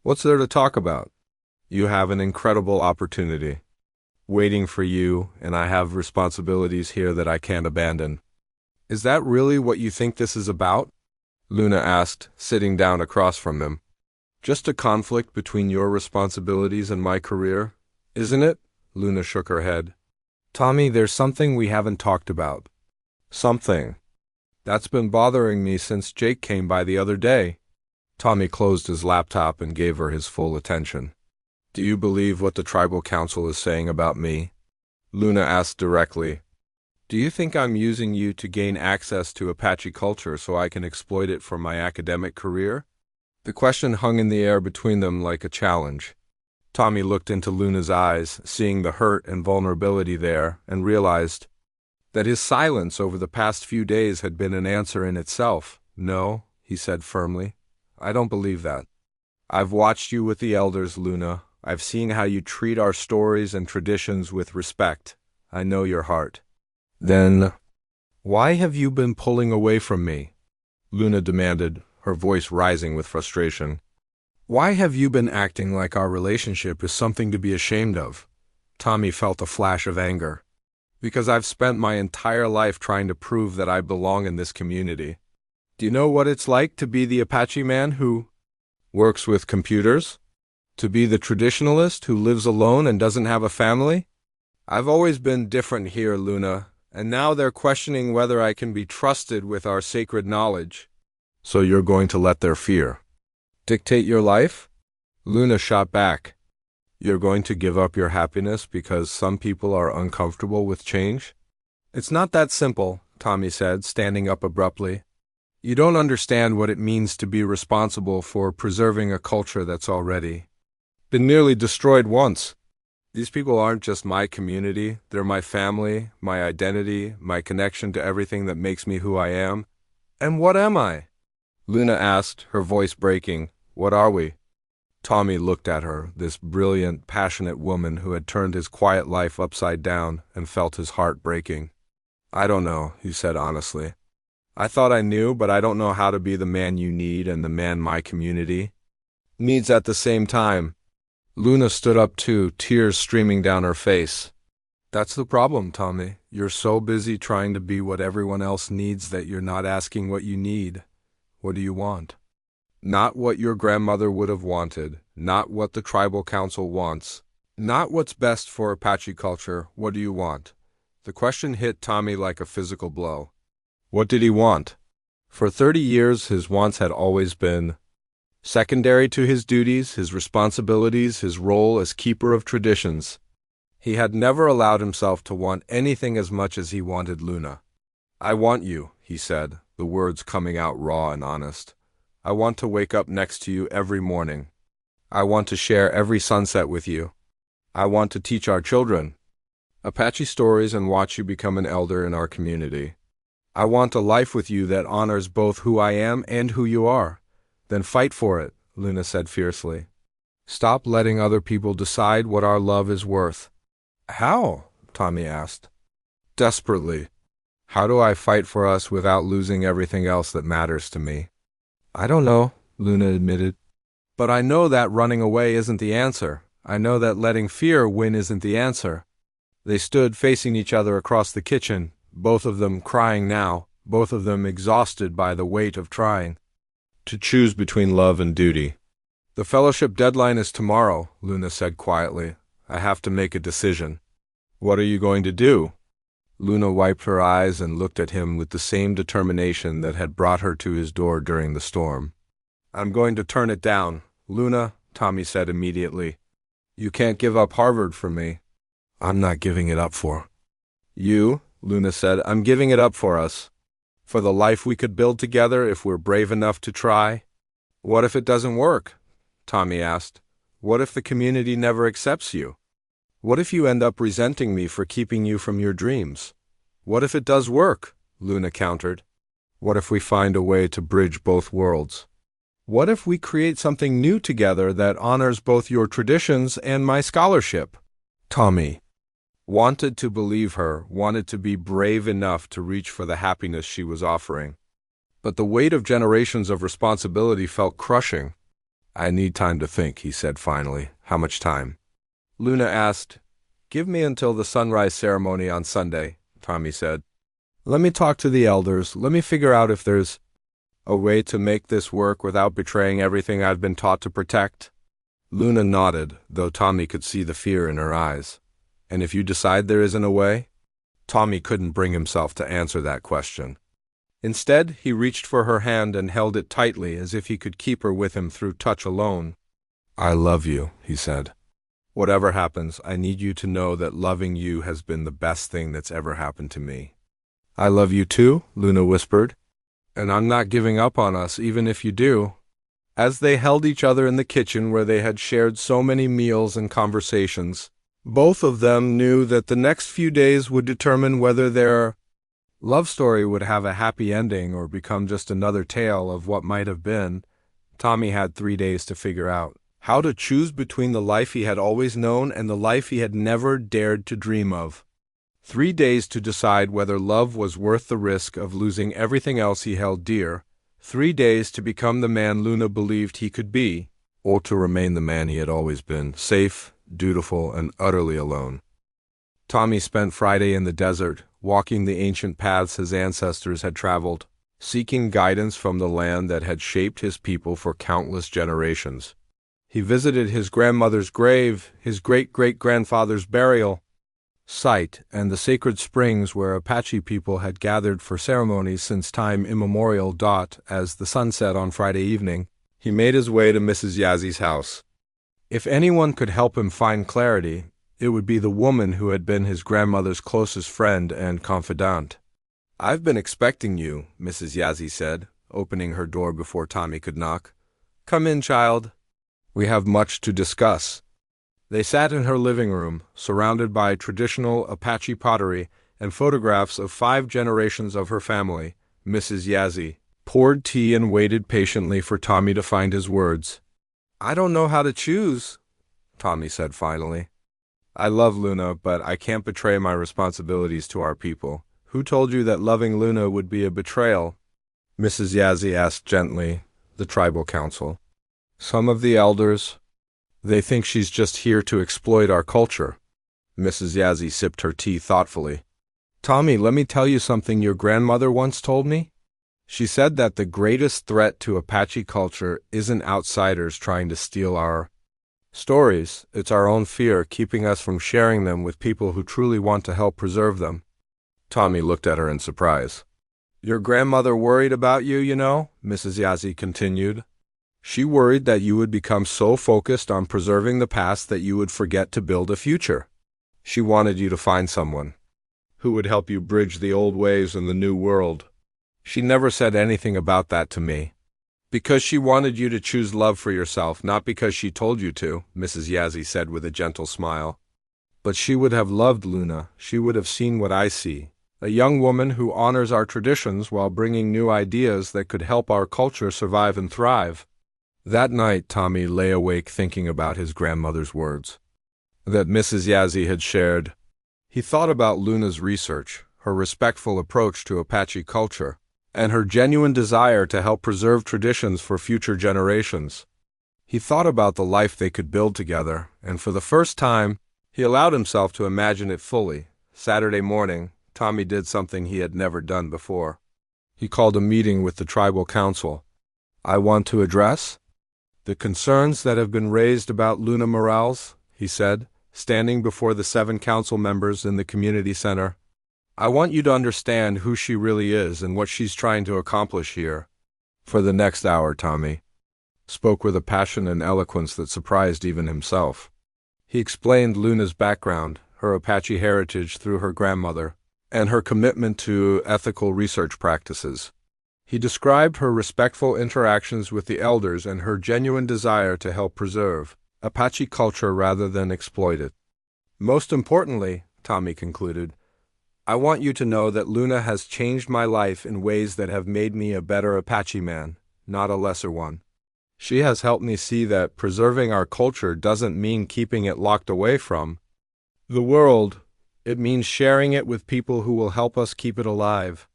What's there to talk about? You have an incredible opportunity waiting for you, and I have responsibilities here that I can't abandon. Is that really what you think this is about? Luna asked, sitting down across from him. Just a conflict between your responsibilities and my career, isn't it? Luna shook her head. Tommy, there's something we haven't talked about. Something. That's been bothering me since Jake came by the other day. Tommy closed his laptop and gave her his full attention. Do you believe what the tribal council is saying about me? Luna asked directly. Do you think I'm using you to gain access to Apache culture so I can exploit it for my academic career? The question hung in the air between them like a challenge. Tommy looked into Luna's eyes, seeing the hurt and vulnerability there, and realized that his silence over the past few days had been an answer in itself. No, he said firmly. I don't believe that. I've watched you with the elders, Luna. I've seen how you treat our stories and traditions with respect. I know your heart. Then, why have you been pulling away from me? Luna demanded, her voice rising with frustration. Why have you been acting like our relationship is something to be ashamed of? Tommy felt a flash of anger. Because I've spent my entire life trying to prove that I belong in this community. Do you know what it's like to be the Apache man who works with computers? To be the traditionalist who lives alone and doesn't have a family? I've always been different here, Luna, and now they're questioning whether I can be trusted with our sacred knowledge. So you're going to let their fear dictate your life? Luna shot back. You're going to give up your happiness because some people are uncomfortable with change? It's not that simple, Tommy said, standing up abruptly. You don't understand what it means to be responsible for preserving a culture that's already been nearly destroyed once. These people aren't just my community, they're my family, my identity, my connection to everything that makes me who I am. And what am I? Luna asked, her voice breaking. What are we? Tommy looked at her, this brilliant, passionate woman who had turned his quiet life upside down, and felt his heart breaking. I don't know, he said honestly. I thought I knew, but I don't know how to be the man you need and the man my community needs at the same time. Luna stood up too, tears streaming down her face. That's the problem, Tommy. You're so busy trying to be what everyone else needs that you're not asking what you need. What do you want? Not what your grandmother would have wanted, not what the tribal council wants, not what's best for Apache culture. What do you want? The question hit Tommy like a physical blow. What did he want? For 30 years, his wants had always been secondary to his duties, his responsibilities, his role as keeper of traditions. He had never allowed himself to want anything as much as he wanted Luna. I want you, he said, the words coming out raw and honest. I want to wake up next to you every morning. I want to share every sunset with you. I want to teach our children Apache stories and watch you become an elder in our community. I want a life with you that honors both who I am and who you are. Then fight for it, Luna said fiercely. Stop letting other people decide what our love is worth. How? Tommy asked. Desperately. How do I fight for us without losing everything else that matters to me? I don't know, Luna admitted. But I know that running away isn't the answer. I know that letting fear win isn't the answer. They stood facing each other across the kitchen, both of them crying now, both of them exhausted by the weight of trying to choose between love and duty. The fellowship deadline is tomorrow, Luna said quietly. I have to make a decision. What are you going to do? Luna wiped her eyes and looked at him with the same determination that had brought her to his door during the storm. I'm going to turn it down. Luna, Tommy said immediately. You can't give up Harvard for me. I'm not giving it up for you, Luna said. I'm giving it up for us. For the life we could build together if we're brave enough to try. What if it doesn't work? Tommy asked. What if the community never accepts you? What if you end up resenting me for keeping you from your dreams? What if it does work? Luna countered. What if we find a way to bridge both worlds? What if we create something new together that honors both your traditions and my scholarship? Tommy wanted to believe her, wanted to be brave enough to reach for the happiness she was offering. But the weight of generations of responsibility felt crushing. I need time to think, he said finally. How much time? Luna asked. Give me until the sunrise ceremony on Sunday, Tommy said. Let me talk to the elders. Let me figure out if there's A way to make this work without betraying everything I've been taught to protect? Luna nodded, though Tommy could see the fear in her eyes. And if you decide there isn't a way? Tommy couldn't bring himself to answer that question. Instead, he reached for her hand and held it tightly as if he could keep her with him through touch alone. I love you, he said. Whatever happens, I need you to know that loving you has been the best thing that's ever happened to me. I love you too, Luna whispered. And I'm not giving up on us, even if you do. As they held each other in the kitchen where they had shared so many meals and conversations, both of them knew that the next few days would determine whether their love story would have a happy ending or become just another tale of what might have been. Tommy had 3 days to figure out how to choose between the life he had always known and the life he had never dared to dream of. 3 days to decide whether love was worth the risk of losing everything else he held dear. 3 days to become the man Luna believed he could be, or to remain the man he had always been, safe, dutiful, and utterly alone. Tommy spent Friday in the desert, walking the ancient paths his ancestors had traveled, seeking guidance from the land that had shaped his people for countless generations. He visited his grandmother's grave, his great-great-grandfather's burial site, and the sacred springs where Apache people had gathered for ceremonies since time immemorial. As the sun set on Friday evening, he made his way to Mrs. Yazzy's house. If anyone could help him find clarity, it would be the woman who had been his grandmother's closest friend and confidant. I've been expecting you, Mrs. Yazzie said, opening her door before Tommy could knock. Come in, child. We have much to discuss. They sat in her living room, surrounded by traditional Apache pottery and photographs of 5 generations of her family. Mrs. Yazzie poured tea and waited patiently for Tommy to find his words. I don't know how to choose, Tommy said finally. I love Luna, but I can't betray my responsibilities to our people. Who told you that loving Luna would be a betrayal? Mrs. Yazzie asked gently. The tribal council. Some of the elders. They think she's just here to exploit our culture. Mrs. Yazzie sipped her tea thoughtfully. Tommy, let me tell you something your grandmother once told me. She said that the greatest threat to Apache culture isn't outsiders trying to steal our stories. It's our own fear keeping us from sharing them with people who truly want to help preserve them. Tommy looked at her in surprise. Your grandmother worried about you, you know, Mrs. Yazzie continued. She worried that you would become so focused on preserving the past that you would forget to build a future. She wanted you to find someone who would help you bridge the old ways and the new world. She never said anything about that to me. Because she wanted you to choose love for yourself, not because she told you to, Mrs. Yazzie said with a gentle smile. But she would have loved Luna. She would have seen what I see. A young woman who honors our traditions while bringing new ideas that could help our culture survive and thrive. That night, Tommy lay awake thinking about his grandmother's words that Mrs. Yazzie had shared. He thought about Luna's research, her respectful approach to Apache culture, and her genuine desire to help preserve traditions for future generations. He thought about the life they could build together, and for the first time, he allowed himself to imagine it fully. Saturday morning, Tommy did something he had never done before. He called a meeting with the tribal council. I want to address the concerns that have been raised about Luna Morales, he said, standing before the 7 council members in the community center. I want you to understand who she really is and what she's trying to accomplish here. For the next hour, Tommy spoke with a passion and eloquence that surprised even himself. He explained Luna's background, her Apache heritage through her grandmother, and her commitment to ethical research practices. He described her respectful interactions with the elders and her genuine desire to help preserve Apache culture rather than exploit it. Most importantly, Tommy concluded, I want you to know that Luna has changed my life in ways that have made me a better Apache man, not a lesser one. She has helped me see that preserving our culture doesn't mean keeping it locked away from the world. It means sharing it with people who will help us keep it alive.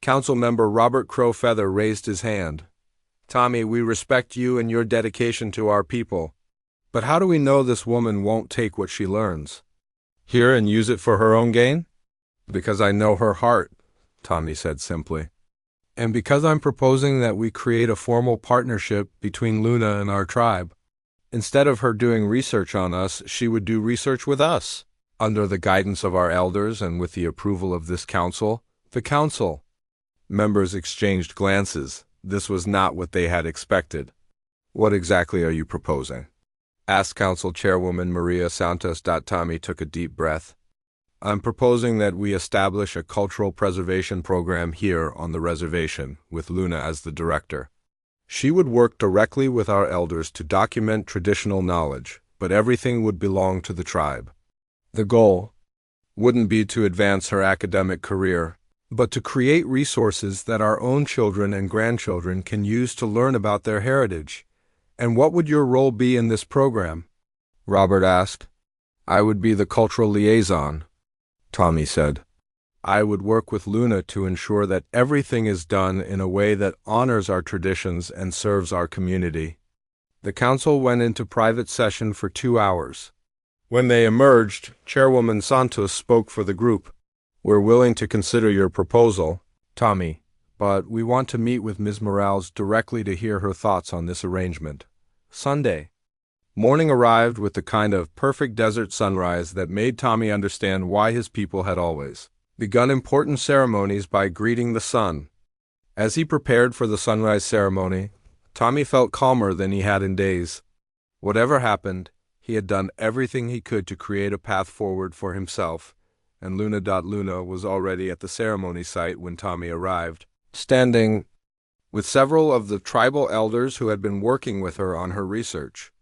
Councilmember Robert Crowfeather raised his hand. Tommy, we respect you and your dedication to our people. But how do we know this woman won't take what she learns here and use it for her own gain? Because I know her heart, Tommy said simply. And because I'm proposing that we create a formal partnership between Luna and our tribe, instead of her doing research on us, she would do research with us. Under the guidance of our elders and with the approval of this council, the council members exchanged glances. This was not what they had expected. What exactly are you proposing? Asked Council Chairwoman Maria Santos. Tommy took a deep breath. I'm proposing that we establish a cultural preservation program here on the reservation, with Luna as the director. She would work directly with our elders to document traditional knowledge, but everything would belong to the tribe. The goal wouldn't be to advance her academic career, but to create resources that our own children and grandchildren can use to learn about their heritage. And what would your role be in this program? Robert asked. I would be the cultural liaison, Tommy said. I would work with Luna to ensure that everything is done in a way that honors our traditions and serves our community. The council went into private session for 2 hours. When they emerged, Chairwoman Santos spoke for the group. We're willing to consider your proposal, Tommy, but we want to meet with Ms. Morales directly to hear her thoughts on this arrangement. Sunday morning arrived with the kind of perfect desert sunrise that made Tommy understand why his people had always begun important ceremonies by greeting the sun. As he prepared for the sunrise ceremony, Tommy felt calmer than he had in days. Whatever happened, he had done everything he could to create a path forward for himself, and Luna was already at the ceremony site when Tommy arrived, standing with several of the tribal elders who had been working with her on her research.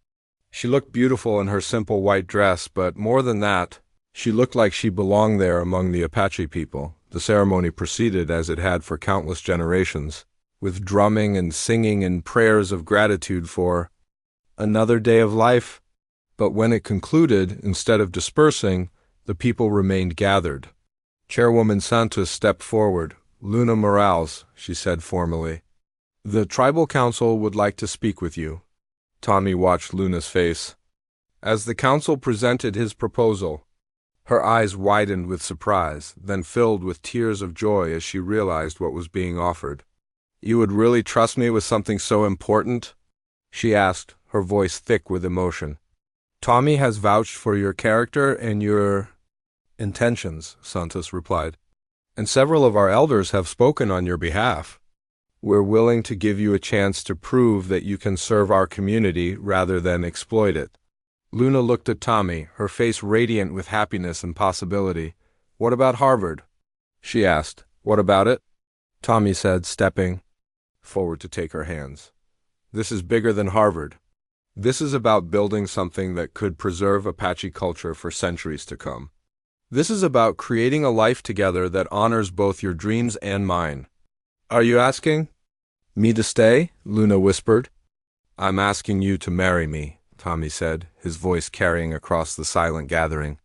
She looked beautiful in her simple white dress, but more than that, she looked like she belonged there among the Apache people. The ceremony proceeded as it had for countless generations, with drumming and singing and prayers of gratitude for another day of life. But when it concluded, instead of dispersing, the people remained gathered. Chairwoman Santos stepped forward. Luna Morales, she said formally. The tribal council would like to speak with you. Tommy watched Luna's face. As the council presented his proposal, her eyes widened with surprise, then filled with tears of joy as she realized what was being offered. You would really trust me with something so important? She asked, her voice thick with emotion. Tommy has vouched for your character and your intentions, Santos replied. And several of our elders have spoken on your behalf. We're willing to give you a chance to prove that you can serve our community rather than exploit it. Luna looked at Tommy, her face radiant with happiness and possibility. What about Harvard? She asked. What about it? Tommy said, stepping forward to take her hands. This is bigger than Harvard. This is about building something that could preserve Apache culture for centuries to come. This is about creating a life together that honors both your dreams and mine. Are you asking me to stay? Luna whispered. I'm asking you to marry me, Tommy said, his voice carrying across the silent gathering.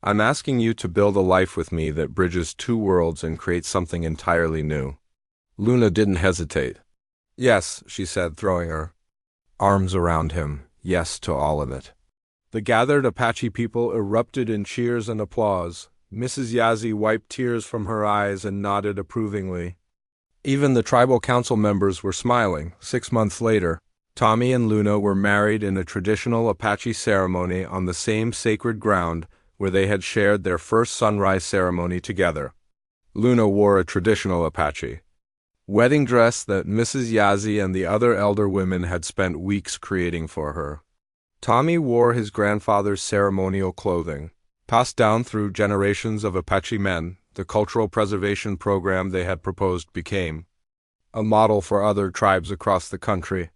I'm asking you to build a life with me that bridges two worlds and creates something entirely new. Luna didn't hesitate. Yes, she said, throwing her arms around him. Yes to all of it. The gathered Apache people erupted in cheers and applause. Mrs. Yazzie wiped tears from her eyes and nodded approvingly. Even the tribal council members were smiling. 6 months later, Tommy and Luna were married in a traditional Apache ceremony on the same sacred ground where they had shared their first sunrise ceremony together. Luna wore a traditional Apache wedding dress that Mrs. Yazzie and the other elder women had spent weeks creating for her. Tommy wore his grandfather's ceremonial clothing. Passed down through generations of Apache men, the cultural preservation program they had proposed became a model for other tribes across the country.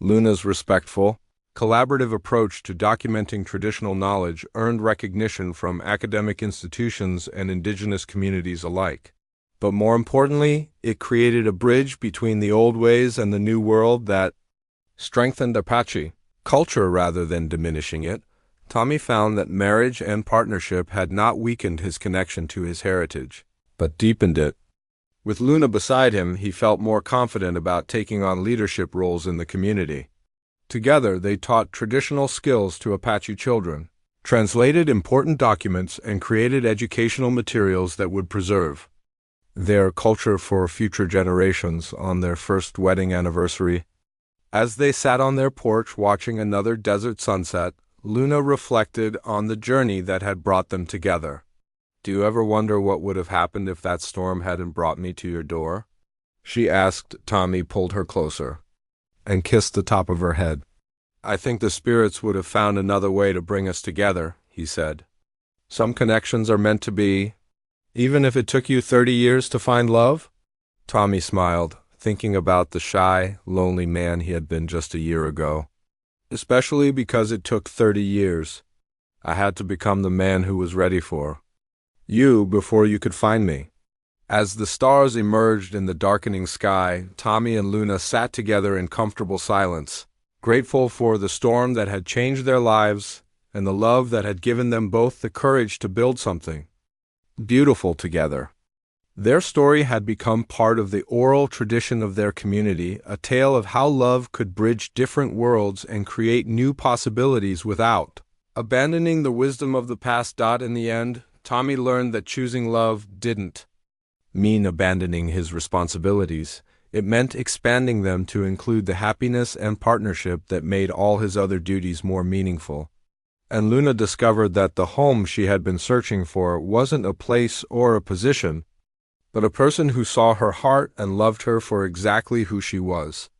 Luna's respectful, collaborative approach to documenting traditional knowledge earned recognition from academic institutions and indigenous communities alike. But more importantly, it created a bridge between the old ways and the new world that strengthened Apache culture rather than diminishing it. Tommy found that marriage and partnership had not weakened his connection to his heritage, but deepened it. With Luna beside him, he felt more confident about taking on leadership roles in the community. Together, they taught traditional skills to Apache children, translated important documents, and created educational materials that would preserve their culture for future generations on their first wedding anniversary. As they sat on their porch watching another desert sunset, Luna reflected on the journey that had brought them together. "Do you ever wonder what would have happened if that storm hadn't brought me to your door?" she asked. Tommy pulled her closer and kissed the top of her head. "I think the spirits would have found another way to bring us together," he said. "Some connections are meant to be, even if it took you 30 years to find love." Tommy smiled, thinking about the shy, lonely man he had been just a year ago. "Especially because it took 30 years. I had to become the man who was ready for you before you could find me." As the stars emerged in the darkening sky, Tommy and Luna sat together in comfortable silence, grateful for the storm that had changed their lives and the love that had given them both the courage to build something beautiful together. Their story had become part of the oral tradition of their community, a tale of how love could bridge different worlds and create new possibilities without abandoning the wisdom of the past. In the end, Tommy learned that choosing love didn't mean abandoning his responsibilities. It meant expanding them to include the happiness and partnership that made all his other duties more meaningful. And Luna discovered that the home she had been searching for wasn't a place or a position, but a person who saw her heart and loved her for exactly who she was.